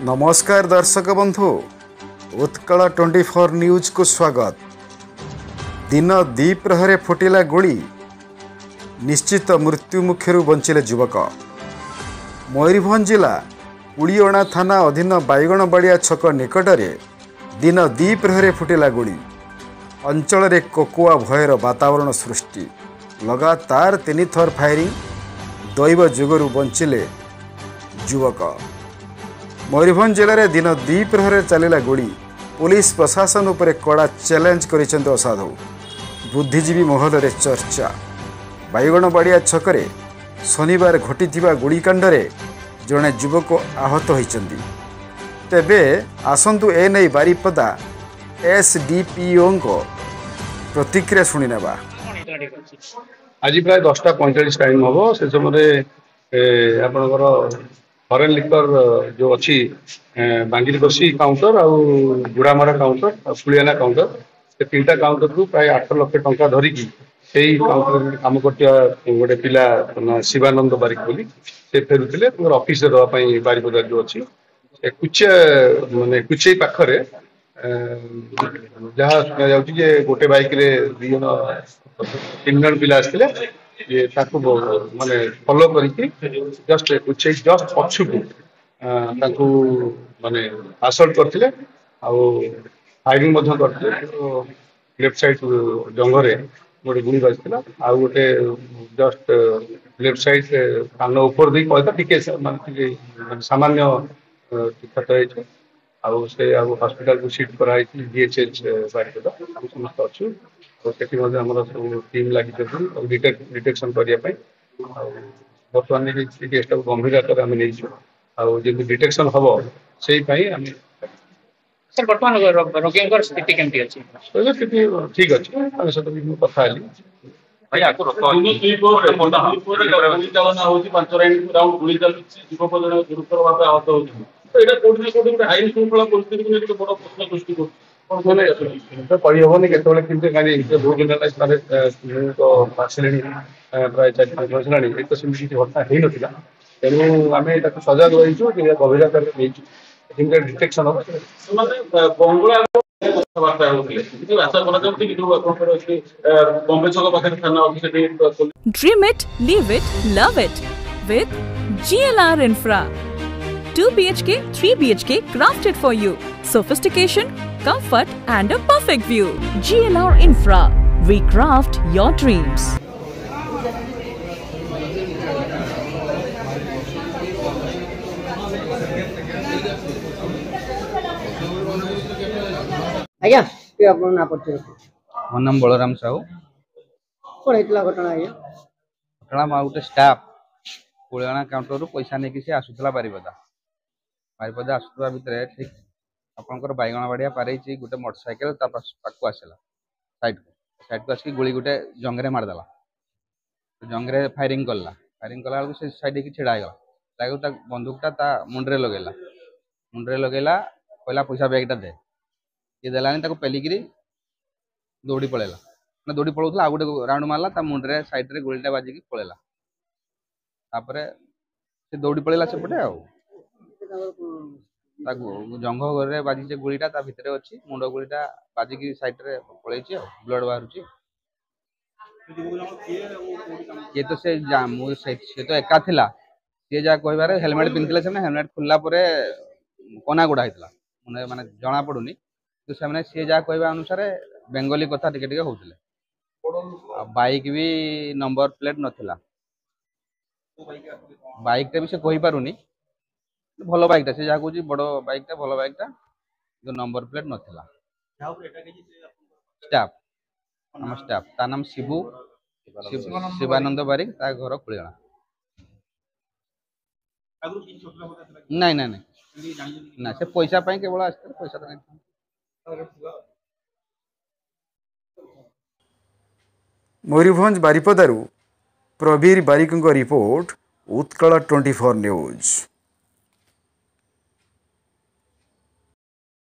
नमस्कार दर्शक बंधु उत्कल 24 न्यूज को स्वागत। दिन द्विप्रहरे फुटिला गोली, निश्चित मृत्यु मुखर बंचिले युवक। मयूरभंज जिला कुड़ीअणा थाना अधीन बाईगणबाड़िया छक निकटरे दिन द्विप्रहरे फुटिला गोली। अंचल रे कोकुआ भयर वातावरण सृष्टि। लगातार 3 थर फायरिंग, दैव जुगरु बंचिले युवक। मयूरभंज जिले में दिन द्विप्रहरे चलिला गोली। पुलिस प्रशासन उपरे कड़ा चैलेंज करिसेंत असाधु। बुद्धिजीवी महल रे चर्चा। बाईगणबाड़िया छकरे शनिवार घटिथिबा गोलीकांडरे जड़े युवक आहत होइचंदी। तेबे आसंतु ए नै बारिपदा एसडीपीओ प्रतिक्रिया शुणी नेबा। आज प्राय 10:45 टाइम हम से समय आपणकर फरेन लिकर जो अच्छी बांगिरबसी काउंटर आउ गुड़ामरा काउंटर पुलियाना काउंटर से 3टा काउंटर को प्राय 8 लाख टंका धरिकी से काउंटर कम कर गोटे पिला शिवानंद बारिक बोली से फेरुले ऑफिस देवाई बारिपदा जो अच्छी कुचे माने कुचे पाखरे जहाँ सुना जा गोटे बैक रे 3 जन पिला आसते ये माने फॉलो करके जस्ट पछुकू माने आसल्ट करथिले आउ फायरिंग मध्य करथिले। लेफ्ट साइड जंगरे गोटे गुली बाजिला आउ गोटे जस्ट लेफ्ट साइड कान ऊपर दे कहता टिके माने सामान्य क्षत है आउ से हॉस्पिटल को शिफ्ट कराई डीएचएच बारिपदा समस्त अच्छु सेठी मध्ये हमर सब टीम लागि डिटेक्शन करिया पई बर्तमान केसटा गंभीर आकार आम नहीं आउ डिटेक्शन हम से सर वर्तमान रोगी स्थिति केमती अछि? स्थिति ठीक अच्छी सहित भी कथा भाई आपको कहबनी के बहुत दिन प्राय 4-5 वर्ष है एक सेमती किसी घटना हो ना तेणु आम सजग रहीचु गभीरता डिटेक्शन बंगला कथबार्ता होते आशा बॉम्बे छक पाखे थाना Dream it, leave it, love it with GLR Infra. 2 BHK, 3 BHK crafted for you. Sophistication, comfort and a perfect view. GLR Infra. We craft your dreams. आज्ञा ना पड़ते मोर नाम बलराम साहू। कौन होता घटना? आज्ञा घटना गोटे स्टाफ पुलियाना काउंटर पैसा नहीं सी आसूला बारिपदा आसूवा भितर ठीक आपंकर बाईगणबाड़िया पारे गोटे मोटरसाइकेल पाक आसला साइड को आसिक गोली गोटे जंगरे मारदेला जंगरे फायरिंग कला बेलू से साइड की छिड़ा गला बंदूकटा मुंडे लगेला कहला पैसा बैगटा दे ये देलानी पेलिकी दौड़ी पड़ेगा दौड़ी पड़ोला आ गोटे राउंड मारला मुंडे साइड गोलीटा बाजिकी पड़ेगा तापर से दौड़ी पड़ेगा सेपटे जंघ घरे बाजी गोलीटा भितर अच्छी मुंड गोलीटा बाजिकी साइड रे पड़े ब्लड बाहर ये तो से तो एका थिला सी जहाँ कह हेलमेट पिंधे से हेलमेट खोलला कना गुड़ा होता माने जना पड़ूनी तो से सी जहाँ कहवा अनुसार बेंगली कथा टिके होते बाइक भी नंबर प्लेट नथिला बाइक भी से कही पारुनी भल बाइकटा से जहाँ कह बड़ बाइकटा भल बाइकटा जो नंबर प्लेट नथिला स्टाफ आम स्टाफ ता नाम शिबू शिवानंद बारिक ता घर कुलियाना। नहीं नहीं नहीं ना से पैसा पाई केवल आसते पैसा तो नहीं। मयूरभंज बारिपदारू प्रवीर बारिक रिपोर्ट उत्कल 24 न्यूज।